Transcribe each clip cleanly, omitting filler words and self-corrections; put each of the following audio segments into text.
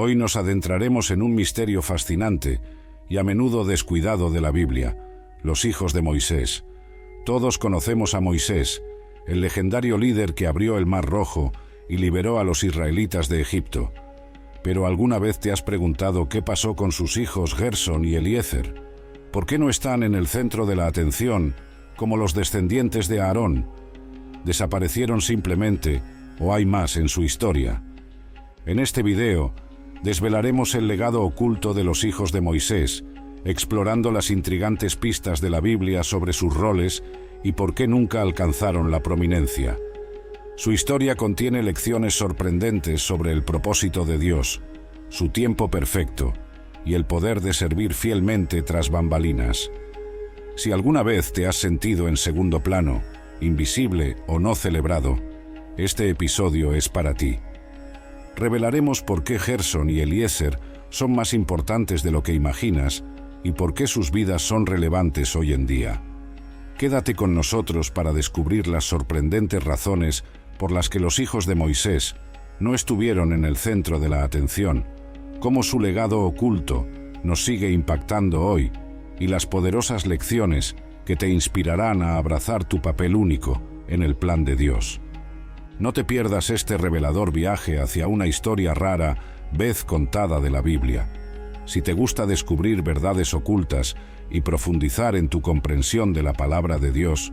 Hoy nos adentraremos en un misterio fascinante y a menudo descuidado de la Biblia, los hijos de Moisés. Todos conocemos a Moisés, el legendario líder que abrió el Mar Rojo y liberó a los israelitas de Egipto. Pero ¿alguna vez te has preguntado qué pasó con sus hijos Gersón y Eliezer? ¿Por qué no están en el centro de la atención como los descendientes de Aarón? ¿Desaparecieron simplemente o hay más en su historia? En este video desvelaremos el legado oculto de los hijos de Moisés, explorando las intrigantes pistas de la Biblia sobre sus roles y por qué nunca alcanzaron la prominencia. Su historia contiene lecciones sorprendentes sobre el propósito de Dios, su tiempo perfecto y el poder de servir fielmente tras bambalinas. Si alguna vez te has sentido en segundo plano, invisible o no celebrado, este episodio es para ti. Revelaremos por qué Gersón y Eliezer son más importantes de lo que imaginas y por qué sus vidas son relevantes hoy en día. Quédate con nosotros para descubrir las sorprendentes razones por las que los hijos de Moisés no estuvieron en el centro de la atención, cómo su legado oculto nos sigue impactando hoy y las poderosas lecciones que te inspirarán a abrazar tu papel único en el plan de Dios. No te pierdas este revelador viaje hacia una historia rara, vez contada de la Biblia. Si te gusta descubrir verdades ocultas y profundizar en tu comprensión de la palabra de Dios,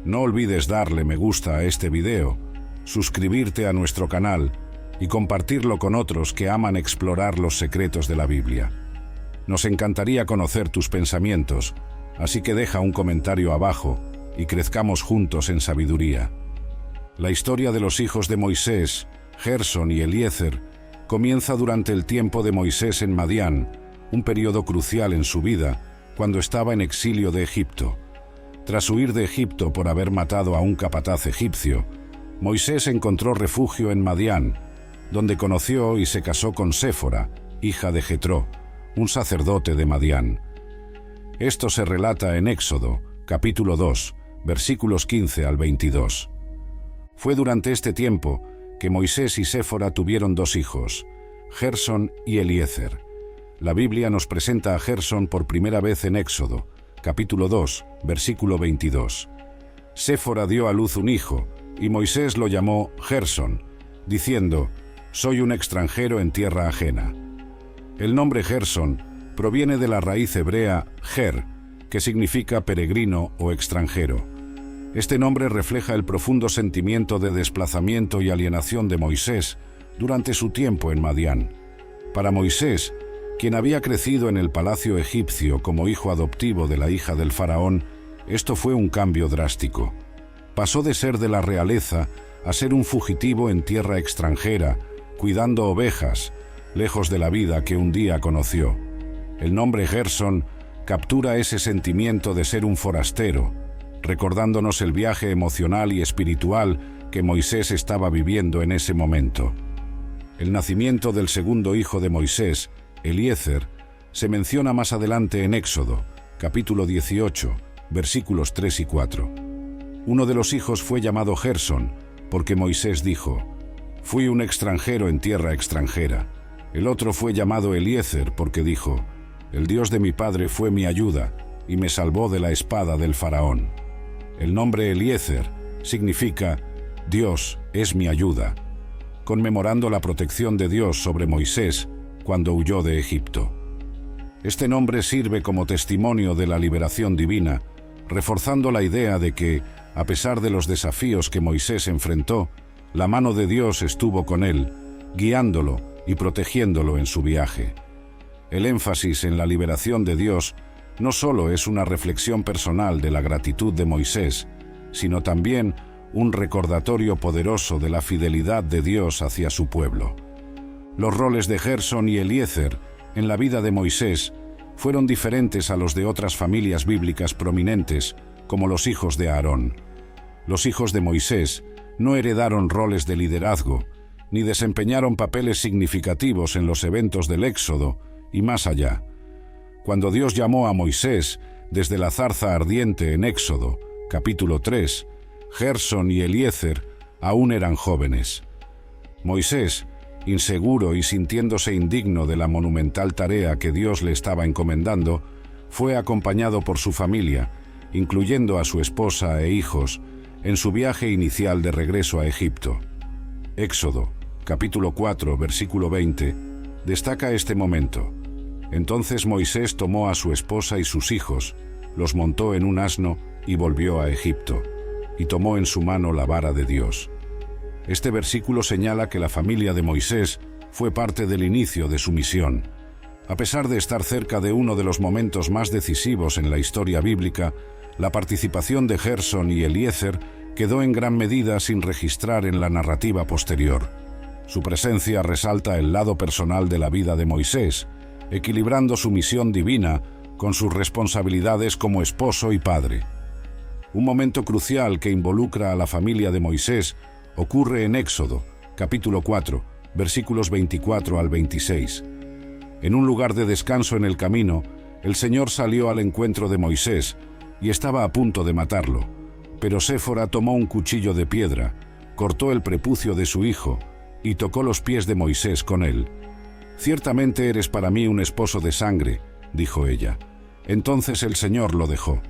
no olvides darle me gusta a este video, suscribirte a nuestro canal y compartirlo con otros que aman explorar los secretos de la Biblia. Nos encantaría conocer tus pensamientos, así que deja un comentario abajo y crezcamos juntos en sabiduría. La historia de los hijos de Moisés, Gersón y Eliezer, comienza durante el tiempo de Moisés en Madián, un periodo crucial en su vida, cuando estaba en exilio de Egipto. Tras huir de Egipto por haber matado a un capataz egipcio, Moisés encontró refugio en Madián, donde conoció y se casó con Séfora, hija de Jetró, un sacerdote de Madián. Esto se relata en Éxodo, capítulo 2, versículos 15 al 22. Fue durante este tiempo que Moisés y Séfora tuvieron dos hijos, Gersón y Eliezer. La Biblia nos presenta a Gersón por primera vez en Éxodo, capítulo 2, versículo 22. Séfora dio a luz un hijo, y Moisés lo llamó Gersón, diciendo: «Soy un extranjero en tierra ajena». El nombre Gersón proviene de la raíz hebrea ger, que significa peregrino o extranjero. Este nombre refleja el profundo sentimiento de desplazamiento y alienación de Moisés durante su tiempo en Madián. Para Moisés, quien había crecido en el palacio egipcio como hijo adoptivo de la hija del faraón, esto fue un cambio drástico. Pasó de ser de la realeza a ser un fugitivo en tierra extranjera, cuidando ovejas, lejos de la vida que un día conoció. El nombre Gersón captura ese sentimiento de ser un forastero, recordándonos el viaje emocional y espiritual que Moisés estaba viviendo en ese momento. El nacimiento del segundo hijo de Moisés, Eliezer, se menciona más adelante en Éxodo, capítulo 18, versículos 3 y 4. Uno de los hijos fue llamado Gersón, porque Moisés dijo: «Fui un extranjero en tierra extranjera». El otro fue llamado Eliezer, porque dijo: «El Dios de mi padre fue mi ayuda y me salvó de la espada del faraón». El nombre Eliezer significa «Dios es mi ayuda», conmemorando la protección de Dios sobre Moisés cuando huyó de Egipto. Este nombre sirve como testimonio de la liberación divina, reforzando la idea de que, a pesar de los desafíos que Moisés enfrentó, la mano de Dios estuvo con él, guiándolo y protegiéndolo en su viaje. El énfasis en la liberación de Dios no solo es una reflexión personal de la gratitud de Moisés, sino también un recordatorio poderoso de la fidelidad de Dios hacia su pueblo. Los roles de Gersón y Eliezer en la vida de Moisés fueron diferentes a los de otras familias bíblicas prominentes, como los hijos de Aarón. Los hijos de Moisés no heredaron roles de liderazgo, ni desempeñaron papeles significativos en los eventos del Éxodo y más allá. Cuando Dios llamó a Moisés desde la zarza ardiente en Éxodo, capítulo 3, Gersón y Eliezer aún eran jóvenes. Moisés inseguro y sintiéndose indigno de la monumental tarea que Dios le estaba encomendando, fue acompañado por su familia, incluyendo a su esposa e hijos, en su viaje inicial de regreso a Egipto. Éxodo, capítulo 4, versículo 20, destaca este momento. Entonces Moisés tomó a su esposa y sus hijos, los montó en un asno y volvió a Egipto, y tomó en su mano la vara de Dios. Este versículo señala que la familia de Moisés fue parte del inicio de su misión. A pesar de estar cerca de uno de los momentos más decisivos en la historia bíblica, la participación de Gersón y Eliezer quedó en gran medida sin registrar en la narrativa posterior. Su presencia resalta el lado personal de la vida de Moisés, equilibrando su misión divina con sus responsabilidades como esposo y padre. Un momento crucial que involucra a la familia de Moisés ocurre en Éxodo, capítulo 4, versículos 24 al 26. En un lugar de descanso en el camino, el Señor salió al encuentro de Moisés y estaba a punto de matarlo, pero Séfora tomó un cuchillo de piedra, cortó el prepucio de su hijo y tocó los pies de Moisés con él. «Ciertamente eres para mí un esposo de sangre», dijo ella. Entonces el Señor lo dejó.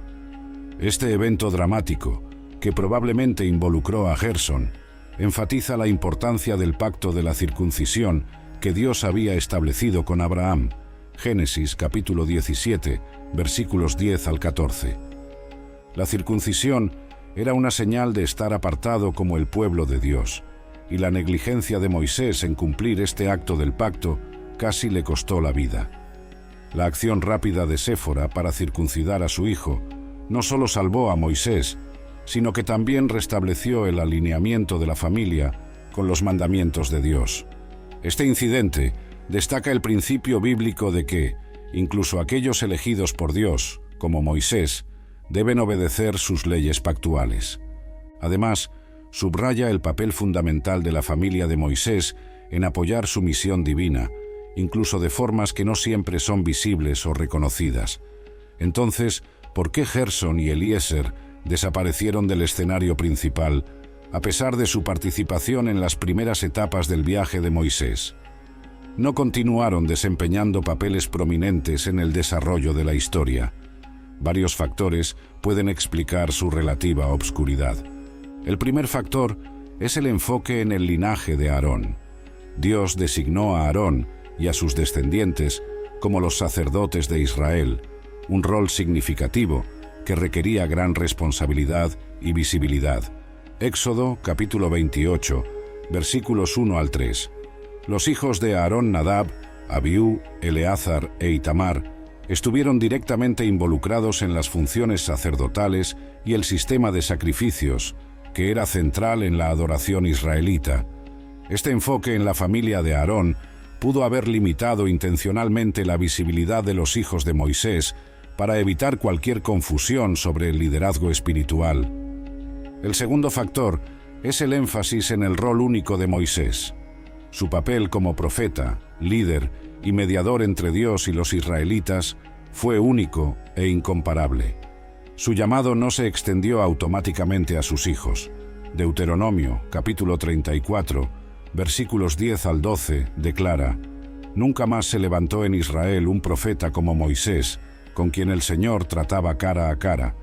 Este evento dramático, que probablemente involucró a Gersón, enfatiza la importancia del pacto de la circuncisión que Dios había establecido con Abraham. Génesis capítulo 17, versículos 10 al 14. La circuncisión era una señal de estar apartado como el pueblo de Dios, y la negligencia de Moisés en cumplir este acto del pacto casi le costó la vida. La acción rápida de Séfora para circuncidar a su hijo no solo salvó a Moisés, sino que también restableció el alineamiento de la familia con los mandamientos de Dios. Este incidente destaca el principio bíblico de que, incluso aquellos elegidos por Dios, como Moisés, deben obedecer sus leyes pactuales. Además, subraya el papel fundamental de la familia de Moisés en apoyar su misión divina, incluso de formas que no siempre son visibles o reconocidas. Entonces, ¿por qué Gersón y Eliezer desaparecieron del escenario principal, a pesar de su participación en las primeras etapas del viaje de Moisés? No continuaron desempeñando papeles prominentes en el desarrollo de la historia. Varios factores pueden explicar su relativa obscuridad. El primer factor es el enfoque en el linaje de Aarón. Dios designó a Aarón y a sus descendientes como los sacerdotes de Israel, un rol significativo que requería gran responsabilidad y visibilidad. Éxodo, capítulo 28, versículos 1 al 3. Los hijos de Aarón, Nadab, Abiú, Eleazar e Itamar, estuvieron directamente involucrados en las funciones sacerdotales y el sistema de sacrificios, que era central en la adoración israelita. Este enfoque en la familia de Aarón pudo haber limitado intencionalmente la visibilidad de los hijos de Moisés para evitar cualquier confusión sobre el liderazgo espiritual. El segundo factor es el énfasis en el rol único de Moisés. Su papel como profeta, líder y mediador entre Dios y los israelitas fue único e incomparable. Su llamado no se extendió automáticamente a sus hijos. Deuteronomio, capítulo 34, versículos 10 al 12, declara: «Nunca más se levantó en Israel un profeta como Moisés, con quien el Señor trataba cara a cara.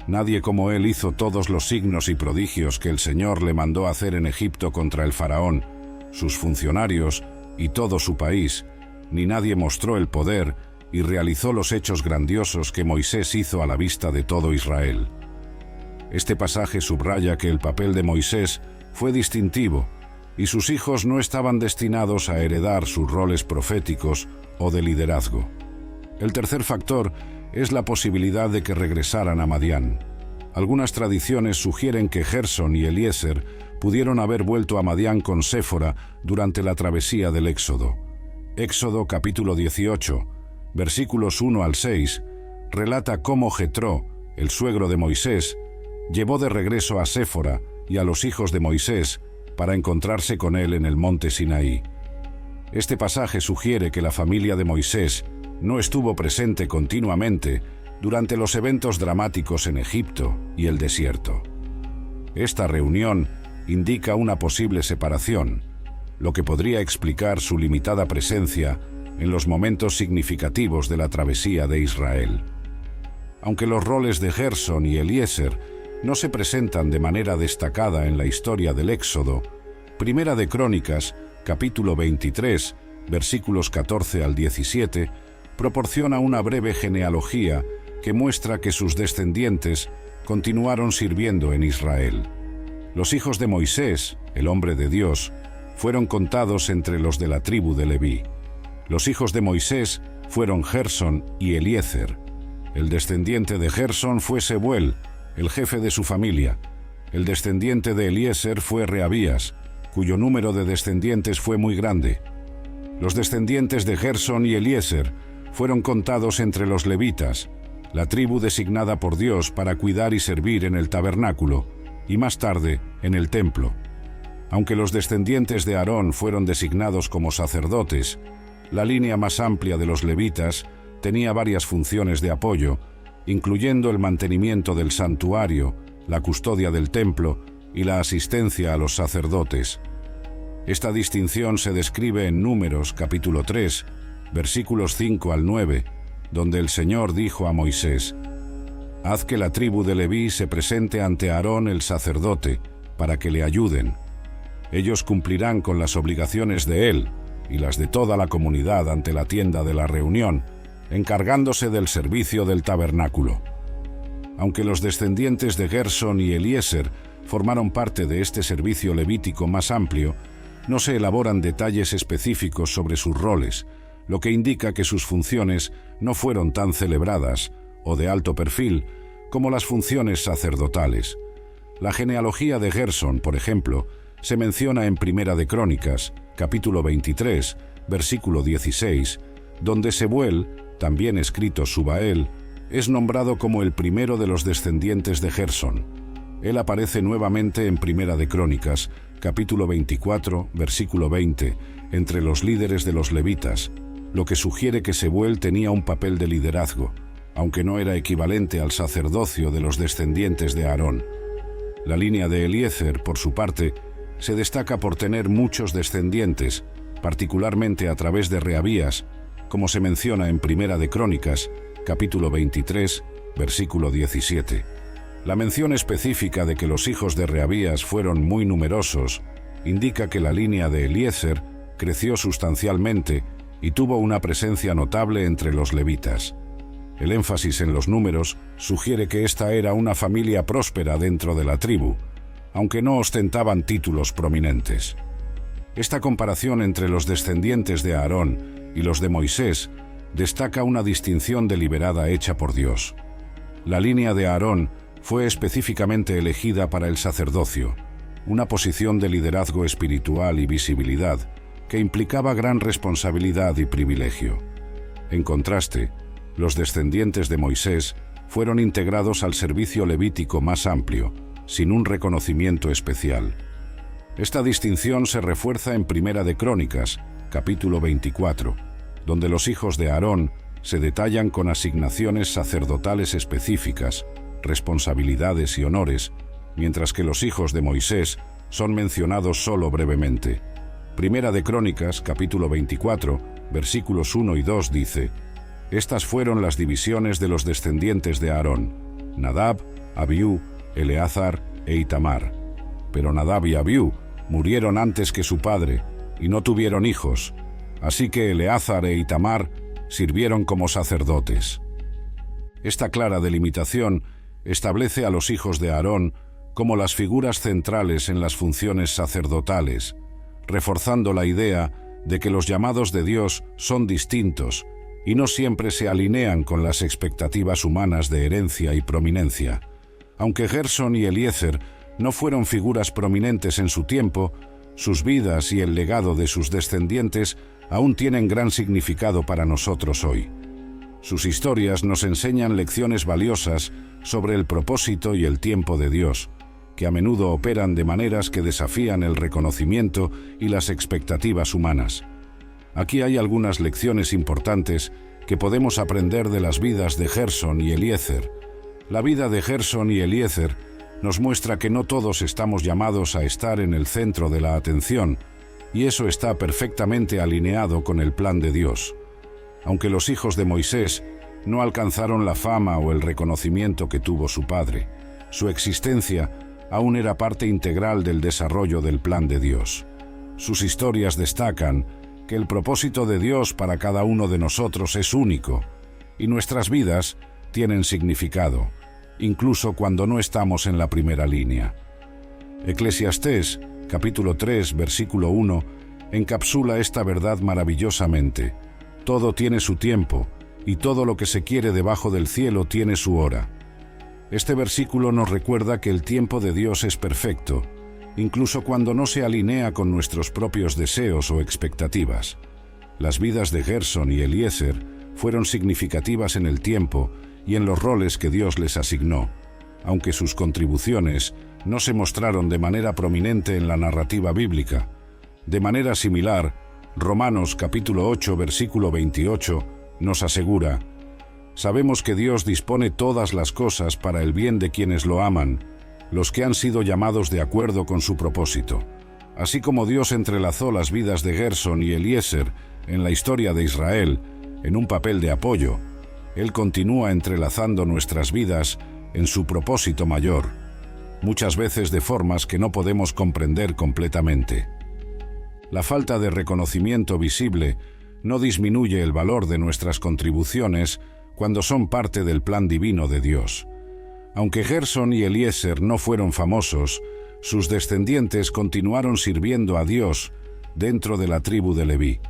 Nadie como él hizo todos los signos y prodigios que el Señor le mandó hacer en Egipto contra el faraón, sus funcionarios y todo su país, ni nadie mostró el poder y realizó los hechos grandiosos que Moisés hizo a la vista de todo Israel». Este pasaje subraya que el papel de Moisés fue distintivo y sus hijos no estaban destinados a heredar sus roles proféticos o de liderazgo. El tercer factor es la posibilidad de que regresaran a Madián. Algunas tradiciones sugieren que Gersón y Eliezer pudieron haber vuelto a Madián con Séfora durante la travesía del Éxodo. Éxodo capítulo 18, versículos 1 al 6, relata cómo Jetró, el suegro de Moisés, llevó de regreso a Séfora y a los hijos de Moisés para encontrarse con él en el monte Sinaí. Este pasaje sugiere que la familia de Moisés no estuvo presente continuamente durante los eventos dramáticos en Egipto y el desierto. Esta reunión indica una posible separación, lo que podría explicar su limitada presencia en los momentos significativos de la travesía de Israel. Aunque los roles de Gersón y Eliezer no se presentan de manera destacada en la historia del Éxodo, Primera de Crónicas, capítulo 23, versículos 14 al 17, proporciona una breve genealogía que muestra que sus descendientes continuaron sirviendo en Israel. Los hijos de Moisés, el hombre de Dios, fueron contados entre los de la tribu de Leví. Los hijos de Moisés fueron Gersón y Eliezer. El descendiente de Gersón fue Sebuel, el jefe de su familia. El descendiente de Eliezer fue Reabías, cuyo número de descendientes fue muy grande. Los descendientes de Gersón y Eliezer fueron contados entre los levitas, la tribu designada por Dios para cuidar y servir en el tabernáculo, y más tarde en el templo. Aunque los descendientes de Aarón fueron designados como sacerdotes, la línea más amplia de los levitas tenía varias funciones de apoyo, incluyendo el mantenimiento del santuario, la custodia del templo y la asistencia a los sacerdotes. Esta distinción se describe en Números capítulo 3, versículos 5 al 9, donde el Señor dijo a Moisés: «Haz que la tribu de Leví se presente ante Aarón el sacerdote, para que le ayuden. Ellos cumplirán con las obligaciones de él y las de toda la comunidad ante la tienda de la reunión, encargándose del servicio del tabernáculo». Aunque los descendientes de Gersón y Eliezer formaron parte de este servicio levítico más amplio, no se elaboran detalles específicos sobre sus roles, lo que indica que sus funciones no fueron tan celebradas o de alto perfil como las funciones sacerdotales. La genealogía de Gersón, por ejemplo, se menciona en Primera de Crónicas, capítulo 23, versículo 16, donde Sebuel, también escrito Subael, es nombrado como el primero de los descendientes de Gersón. Él aparece nuevamente en Primera de Crónicas, capítulo 24, versículo 20, entre los líderes de los levitas, lo que sugiere que Sebuel tenía un papel de liderazgo, aunque no era equivalente al sacerdocio de los descendientes de Aarón. La línea de Eliezer, por su parte, se destaca por tener muchos descendientes, particularmente a través de Reabías, como se menciona en Primera de Crónicas, capítulo 23, versículo 17. La mención específica de que los hijos de Reabías fueron muy numerosos indica que la línea de Eliezer creció sustancialmente y tuvo una presencia notable entre los levitas. El énfasis en los números sugiere que esta era una familia próspera dentro de la tribu, aunque no ostentaban títulos prominentes. Esta comparación entre los descendientes de Aarón y los de Moisés destaca una distinción deliberada hecha por Dios. La línea de Aarón fue específicamente elegida para el sacerdocio, una posición de liderazgo espiritual y visibilidad que implicaba gran responsabilidad y privilegio. En contraste, los descendientes de Moisés fueron integrados al servicio levítico más amplio, sin un reconocimiento especial. Esta distinción se refuerza en Primera de Crónicas, capítulo 24, donde los hijos de Aarón se detallan con asignaciones sacerdotales específicas, responsabilidades y honores, mientras que los hijos de Moisés son mencionados solo brevemente. Primera de Crónicas, capítulo 24, versículos 1 y 2 dice: «Estas fueron las divisiones de los descendientes de Aarón: Nadab, Abiú, Eleazar e Itamar. Pero Nadab y Abiú murieron antes que su padre y no tuvieron hijos, así que Eleazar e Itamar sirvieron como sacerdotes». Esta clara delimitación establece a los hijos de Aarón como las figuras centrales en las funciones sacerdotales, reforzando la idea de que los llamados de Dios son distintos y no siempre se alinean con las expectativas humanas de herencia y prominencia. Aunque Gersón y Eliezer no fueron figuras prominentes en su tiempo, sus vidas y el legado de sus descendientes aún tienen gran significado para nosotros hoy. Sus historias nos enseñan lecciones valiosas sobre el propósito y el tiempo de Dios, que a menudo operan de maneras que desafían el reconocimiento y las expectativas humanas. Aquí hay algunas lecciones importantes que podemos aprender de las vidas de Gersón y Eliezer. La vida de Gersón y Eliezer nos muestra que no todos estamos llamados a estar en el centro de la atención, y eso está perfectamente alineado con el plan de Dios. Aunque los hijos de Moisés no alcanzaron la fama o el reconocimiento que tuvo su padre, su existencia aún era parte integral del desarrollo del plan de Dios. Sus historias destacan que el propósito de Dios para cada uno de nosotros es único, y nuestras vidas tienen significado, incluso cuando no estamos en la primera línea. Eclesiastés, capítulo 3, versículo 1, encapsula esta verdad maravillosamente. Todo tiene su tiempo, y todo lo que se quiere debajo del cielo tiene su hora. Este versículo nos recuerda que el tiempo de Dios es perfecto, incluso cuando no se alinea con nuestros propios deseos o expectativas. Las vidas de Gerson y Eliezer fueron significativas en el tiempo y en los roles que Dios les asignó, aunque sus contribuciones no se mostraron de manera prominente en la narrativa bíblica. De manera similar, Romanos capítulo 8, versículo 28, nos asegura: sabemos que Dios dispone todas las cosas para el bien de quienes lo aman, los que han sido llamados de acuerdo con su propósito. Así como Dios entrelazó las vidas de Gerson y Eliezer en la historia de Israel en un papel de apoyo, Él continúa entrelazando nuestras vidas en su propósito mayor, muchas veces de formas que no podemos comprender completamente. La falta de reconocimiento visible no disminuye el valor de nuestras contribuciones cuando son parte del plan divino de Dios. Aunque Gerson y Eliezer no fueron famosos, sus descendientes continuaron sirviendo a Dios dentro de la tribu de Leví.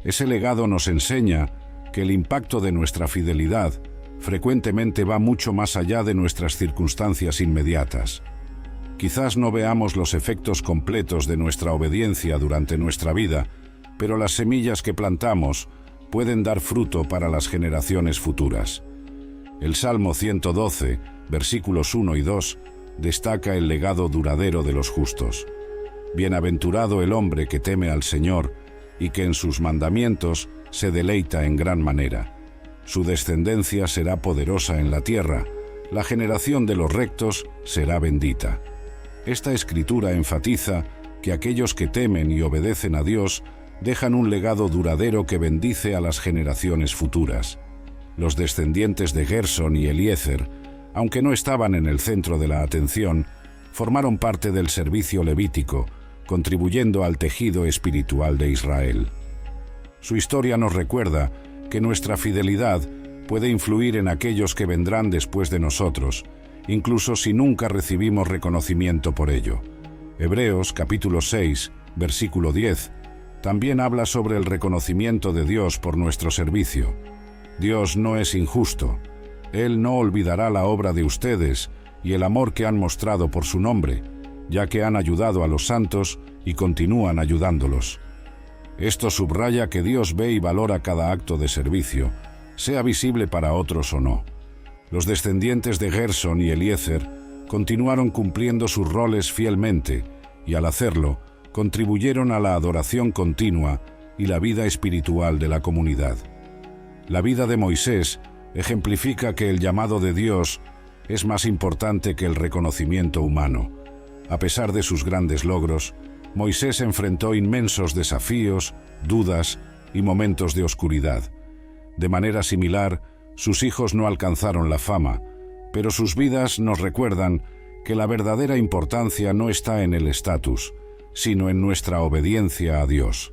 Ese legado nos enseña que el impacto de nuestra fidelidad frecuentemente va mucho más allá de nuestras circunstancias inmediatas. Quizás no veamos los efectos completos de nuestra obediencia durante nuestra vida, pero las semillas que plantamos pueden dar fruto para las generaciones futuras. El Salmo 112, versículos 1 y 2, destaca el legado duradero de los justos. Bienaventurado el hombre que teme al Señor y que en sus mandamientos se deleita en gran manera. Su descendencia será poderosa en la tierra, la generación de los rectos será bendita. Esta escritura enfatiza que aquellos que temen y obedecen a Dios dejan un legado duradero que bendice a las generaciones futuras. Los descendientes de Gerson y Eliezer, aunque no estaban en el centro de la atención, formaron parte del servicio levítico, contribuyendo al tejido espiritual de Israel. Su historia nos recuerda que nuestra fidelidad puede influir en aquellos que vendrán después de nosotros, incluso si nunca recibimos reconocimiento por ello. Hebreos capítulo 6, versículo 10, también habla sobre el reconocimiento de Dios por nuestro servicio. Dios no es injusto. Él no olvidará la obra de ustedes y el amor que han mostrado por su nombre, ya que han ayudado a los santos y continúan ayudándolos. Esto subraya que Dios ve y valora cada acto de servicio, sea visible para otros o no. Los descendientes de Gerson y Eliezer continuaron cumpliendo sus roles fielmente y al hacerlo, contribuyeron a la adoración continua y la vida espiritual de la comunidad. La vida de Moisés ejemplifica que el llamado de Dios es más importante que el reconocimiento humano. A pesar de sus grandes logros, Moisés enfrentó inmensos desafíos, dudas y momentos de oscuridad. De manera similar, sus hijos no alcanzaron la fama, pero sus vidas nos recuerdan que la verdadera importancia no está en el estatus, sino en nuestra obediencia a Dios.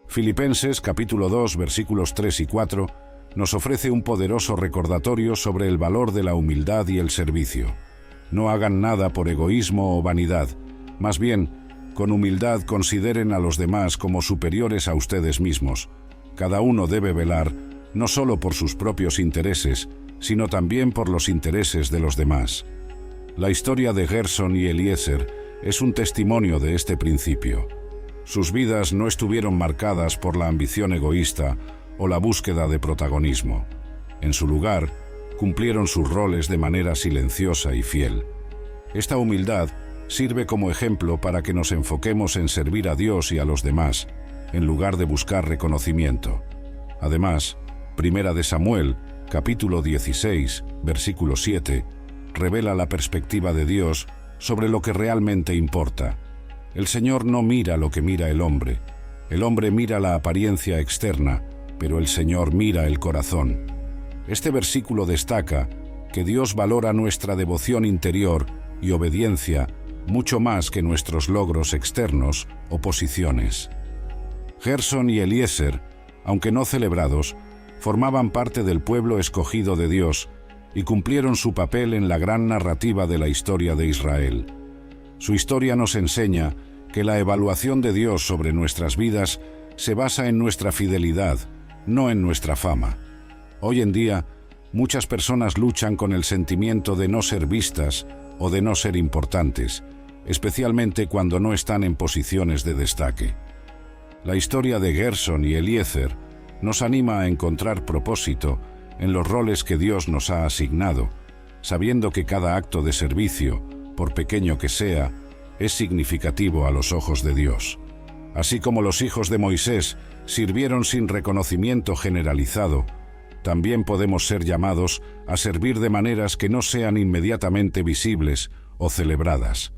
Filipenses capítulo 2, versículos 3 y 4, nos ofrece un poderoso recordatorio sobre el valor de la humildad y el servicio. No hagan nada por egoísmo o vanidad, más bien, con humildad consideren a los demás como superiores a ustedes mismos. Cada uno debe velar, no solo por sus propios intereses, sino también por los intereses de los demás. La historia de Gerson y Eliezer es un testimonio de este principio. Sus vidas no estuvieron marcadas por la ambición egoísta o la búsqueda de protagonismo. En su lugar, cumplieron sus roles de manera silenciosa y fiel. Esta humildad sirve como ejemplo para que nos enfoquemos en servir a Dios y a los demás, en lugar de buscar reconocimiento. Además, Primera de Samuel, capítulo 16, versículo 7, revela la perspectiva de Dios sobre lo que realmente importa. El Señor no mira lo que mira el hombre. El hombre mira la apariencia externa, pero el Señor mira el corazón. Este versículo destaca que Dios valora nuestra devoción interior y obediencia mucho más que nuestros logros externos o posiciones. Gerson y Eliezer, aunque no celebrados, formaban parte del pueblo escogido de Dios y cumplieron su papel en la gran narrativa de la historia de Israel. Su historia nos enseña que la evaluación de Dios sobre nuestras vidas se basa en nuestra fidelidad, no en nuestra fama. Hoy en día, muchas personas luchan con el sentimiento de no ser vistas o de no ser importantes, especialmente cuando no están en posiciones de destaque. La historia de Gerson y Eliezer nos anima a encontrar propósito en los roles que Dios nos ha asignado, sabiendo que cada acto de servicio, por pequeño que sea, es significativo a los ojos de Dios. Así como los hijos de Moisés sirvieron sin reconocimiento generalizado, también podemos ser llamados a servir de maneras que no sean inmediatamente visibles o celebradas.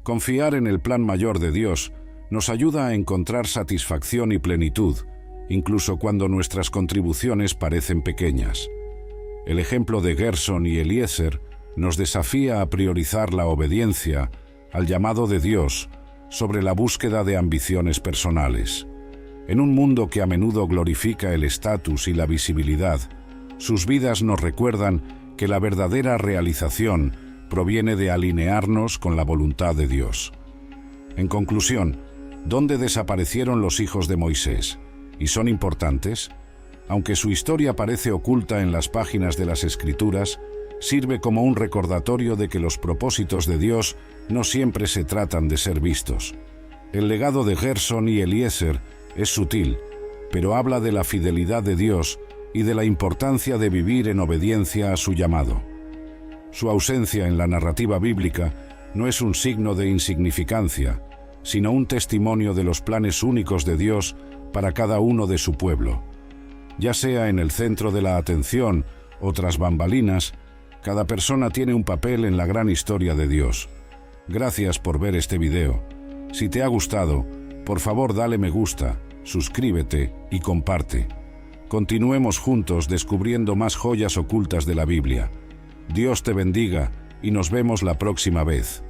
Confiar en el plan mayor de Dios nos ayuda a encontrar satisfacción y plenitud, incluso cuando nuestras contribuciones parecen pequeñas. El ejemplo de Gerson y Eliezer nos desafía a priorizar la obediencia al llamado de Dios sobre la búsqueda de ambiciones personales. En un mundo que a menudo glorifica el estatus y la visibilidad, sus vidas nos recuerdan que la verdadera realización proviene de alinearnos con la voluntad de Dios. En conclusión, ¿dónde desaparecieron los hijos de Moisés? ¿Y son importantes? Aunque su historia parece oculta en las páginas de las Escrituras, sirve como un recordatorio de que los propósitos de Dios no siempre se tratan de ser vistos. El legado de Gerson y Eliezer es sutil, pero habla de la fidelidad de Dios y de la importancia de vivir en obediencia a su llamado. Su ausencia en la narrativa bíblica no es un signo de insignificancia, sino un testimonio de los planes únicos de Dios para cada uno de su pueblo. Ya sea en el centro de la atención o tras bambalinas, cada persona tiene un papel en la gran historia de Dios. Gracias por ver este video. Si te ha gustado, por favor dale me gusta, suscríbete y comparte. Continuemos juntos descubriendo más joyas ocultas de la Biblia. Dios te bendiga y nos vemos la próxima vez.